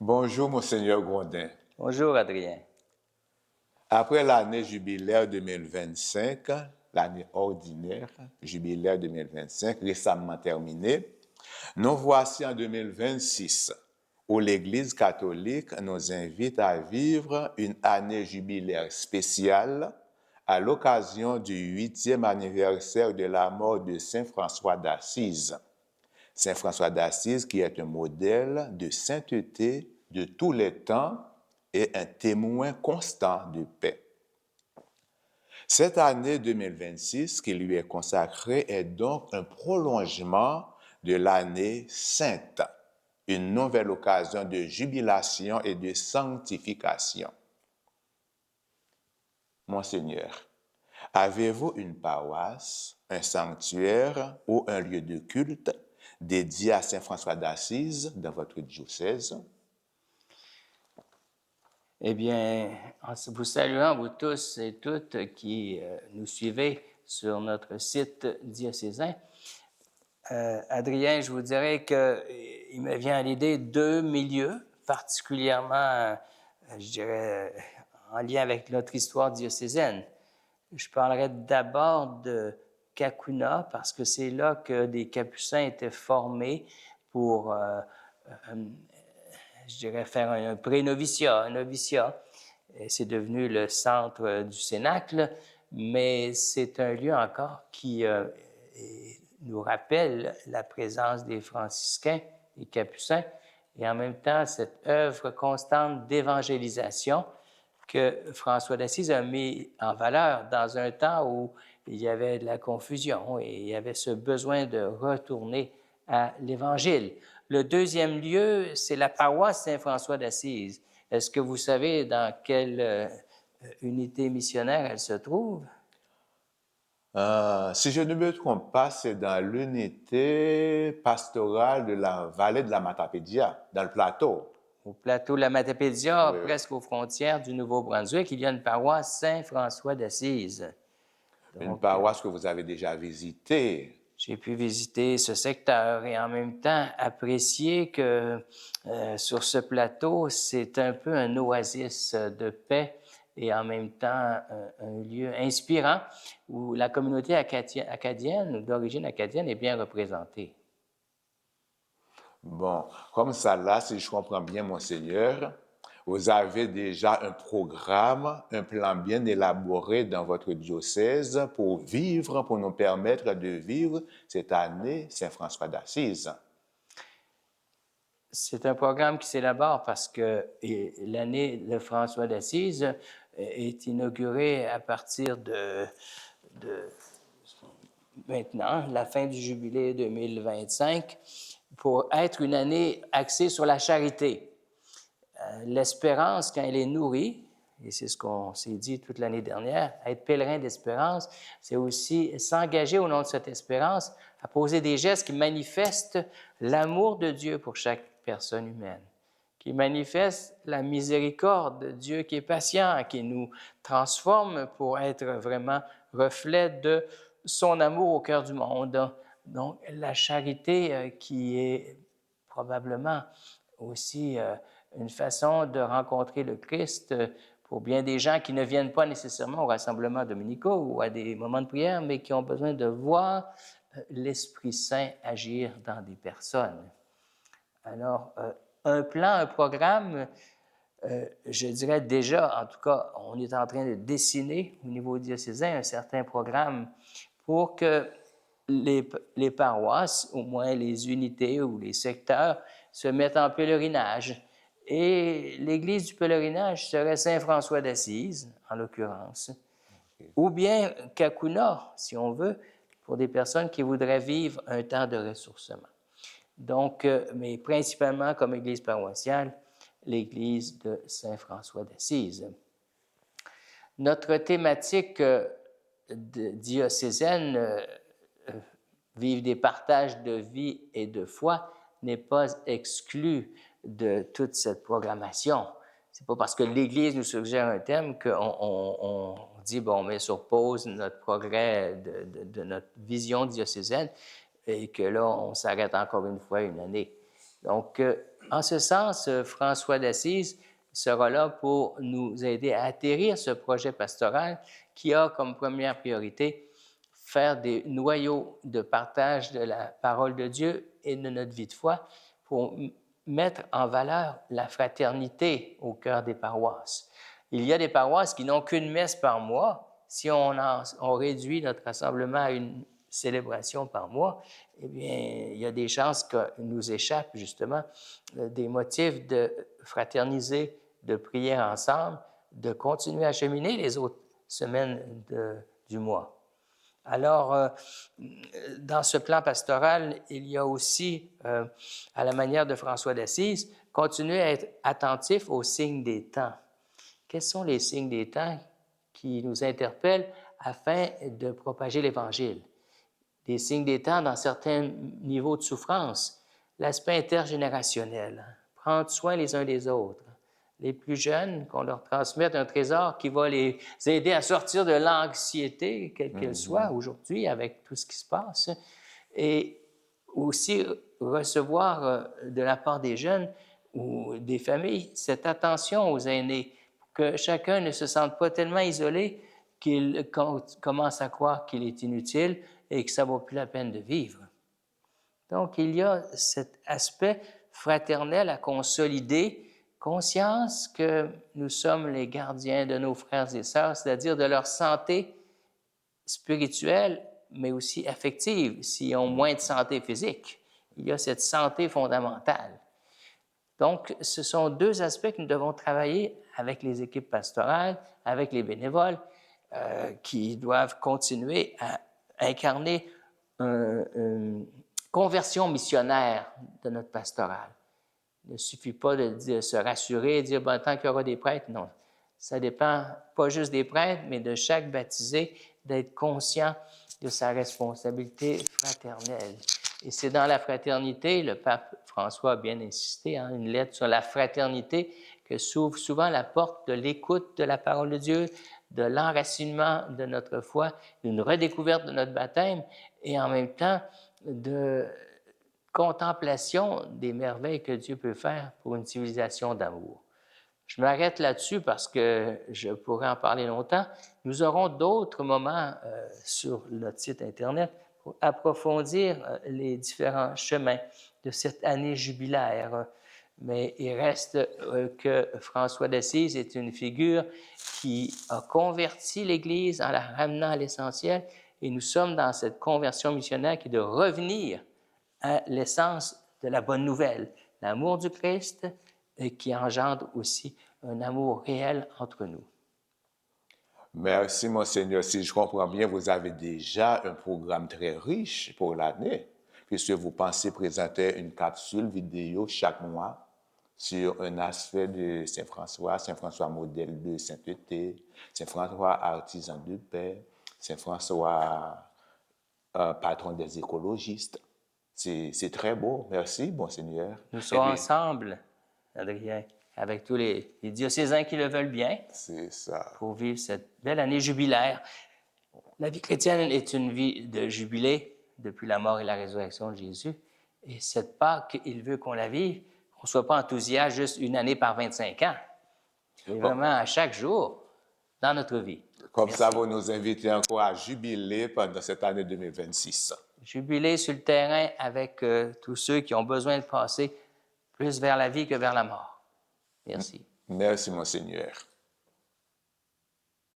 Bonjour, Monseigneur Grondin. Bonjour, Adrien. Après l'année jubilaire 2025, l'année ordinaire jubilaire 2025, récemment terminée, nous voici en 2026, où l'Église catholique nous invite à vivre une année jubilaire spéciale à l'occasion du 8e anniversaire de la mort de Saint François d'Assise. Saint François d'Assise qui est un modèle de sainteté de tous les temps et un témoin constant de paix. Cette année 2026 qui lui est consacrée est donc un prolongement de l'année sainte, une nouvelle occasion de jubilation et de sanctification. Monseigneur, avez-vous une paroisse, un sanctuaire ou un lieu de culte dédié à Saint François d'Assise dans votre diocèse? Eh bien, en vous saluant, vous tous et toutes qui nous suivez sur notre site diocésain, Adrien, je vous dirais qu'il me vient à l'idée deux milieux particulièrement, je dirais, en lien avec notre histoire diocésaine. Je parlerai d'abord de Cacouna parce que c'est là que des capucins étaient formés pour je dirais, faire un pré-noviciat, un noviciat. C'est devenu le centre du Cénacle, mais c'est un lieu encore qui nous rappelle la présence des franciscains, des capucins, et en même temps cette œuvre constante d'évangélisation que François d'Assise a mis en valeur dans un temps où il y avait de la confusion et il y avait ce besoin de retourner à l'Évangile. Le deuxième lieu, c'est la paroisse Saint-François d'Assise. Est-ce que vous savez dans quelle unité missionnaire elle se trouve? Si je ne me trompe pas, c'est dans l'unité pastorale de la vallée de la Matapédia, dans le plateau. Au plateau de la Matapédia, Oui, oui. presque aux frontières du Nouveau-Brunswick, il y a une paroisse Saint-François d'Assise. Une Donc, paroisse que vous avez déjà visitée. j'ai pu visiter ce secteur et en même temps apprécier que sur ce plateau, c'est un peu un oasis de paix et en même temps un lieu inspirant où la communauté acadienne, d'origine acadienne, est bien représentée. Bon, comme ça là, si je comprends bien, Monseigneur, vous avez déjà un programme, un plan bien élaboré dans votre diocèse pour vivre, pour nous permettre de vivre cette année Saint-François d'Assise. C'est un programme qui s'élabore parce que l'année de François d'Assise est inaugurée à partir de maintenant, la fin du jubilé 2025, pour être une année axée sur la charité. L'espérance, quand elle est nourrie, et c'est ce qu'on s'est dit toute l'année dernière, être pèlerin d'espérance, c'est aussi s'engager au nom de cette espérance à poser des gestes qui manifestent l'amour de Dieu pour chaque personne humaine, qui manifestent la miséricorde de Dieu qui est patient, qui nous transforme pour être vraiment reflet de son amour au cœur du monde. Donc, la charité qui est probablement aussi une façon de rencontrer le Christ pour bien des gens qui ne viennent pas nécessairement aux rassemblements dominicaux ou à des moments de prière, mais qui ont besoin de voir l'Esprit Saint agir dans des personnes. Alors, un plan, un programme, je dirais déjà, en tout cas, on est en train de dessiner au niveau diocésain un certain programme pour que les paroisses, au moins les unités ou les secteurs, se mettent en pèlerinage. Et l'église du pèlerinage serait Saint-François d'Assise, en l'occurrence, ou bien Cacouna, si on veut, pour des personnes qui voudraient vivre un temps de ressourcement. Donc, mais principalement comme église paroissiale, l'église de Saint-François d'Assise. Notre thématique diocésaine, vivre des partages de vie et de foi, n'est pas exclue de toute cette programmation. C'est pas parce que l'Église nous suggère un thème qu'on dit, bon, on met sur pause notre progrès de notre vision diocésaine et que là, on s'arrête encore une fois une année. Donc, en ce sens, François d'Assise sera là pour nous aider à atterrir ce projet pastoral qui a comme première priorité faire des noyaux de partage de la parole de Dieu et de notre vie de foi pour mettre en valeur la fraternité au cœur des paroisses. Il y a des paroisses qui n'ont qu'une messe par mois. Si on réduit notre rassemblement à une célébration par mois, eh bien, il y a des chances que nous échappent justement des motifs de fraterniser, de prier ensemble, de continuer à cheminer les autres semaines du mois. Alors, dans ce plan pastoral, il y a aussi, à la manière de François d'Assise, continuer à être attentif aux signes des temps. Quels sont les signes des temps qui nous interpellent afin de propager l'Évangile? Des signes des temps dans certains niveaux de souffrance, l'aspect intergénérationnel, prendre soin les uns des autres, les plus jeunes, qu'on leur transmette un trésor qui va les aider à sortir de l'anxiété, quelle qu'elle soit aujourd'hui, avec tout ce qui se passe, et aussi recevoir de la part des jeunes ou des familles cette attention aux aînés, pour que chacun ne se sente pas tellement isolé qu'il commence à croire qu'il est inutile et que ça ne vaut plus la peine de vivre. Donc, il y a cet aspect fraternel à consolider, conscience que nous sommes les gardiens de nos frères et sœurs, c'est-à-dire de leur santé spirituelle, mais aussi affective, s'ils ont moins de santé physique. Il y a cette santé fondamentale. Donc, ce sont deux aspects que nous devons travailler avec les équipes pastorales, avec les bénévoles, qui doivent continuer à incarner une conversion missionnaire de notre pastoral. Il ne suffit pas de se rassurer et de dire, tant qu'il y aura des prêtres, non. Ça dépend pas juste des prêtres, mais de chaque baptisé d'être conscient de sa responsabilité fraternelle. Et c'est dans la fraternité, le pape François a bien insisté, une lettre sur la fraternité, que s'ouvre souvent la porte de l'écoute de la parole de Dieu, de l'enracinement de notre foi, d'une redécouverte de notre baptême et en même temps de contemplation des merveilles que Dieu peut faire pour une civilisation d'amour. Je m'arrête là-dessus parce que je pourrais en parler longtemps. Nous aurons d'autres moments sur notre site Internet pour approfondir les différents chemins de cette année jubilaire. Mais il reste que François d'Assise est une figure qui a converti l'Église en la ramenant à l'essentiel, et nous sommes dans cette conversion missionnaire qui est de revenir à l'essence de la bonne nouvelle, l'amour du Christ, qui engendre aussi un amour réel entre nous. Merci, Monseigneur. Si je comprends bien, vous avez déjà un programme très riche pour l'année, puisque vous pensez présenter une capsule vidéo chaque mois sur un aspect de Saint-François modèle de sainteté, Saint-François artisan de paix, Saint-François patron des écologistes. C'est très beau. Merci, Monseigneur. Nous serons ensemble, Adrien, avec tous les diocésains qui le veulent bien. C'est ça. Pour vivre cette belle année jubilaire. La vie chrétienne est une vie de jubilé depuis la mort et la résurrection de Jésus. Et cette Pâque, il veut qu'on la vive, qu'on ne soit pas enthousiaste juste une année par 25 ans. C'est vraiment à chaque jour dans notre vie. Comme Merci. Ça, vous nous invitez encore à jubiler pendant cette année 2026. Jubiler sur le terrain avec tous ceux qui ont besoin de passer plus vers la vie que vers la mort. Merci. Merci, Monseigneur.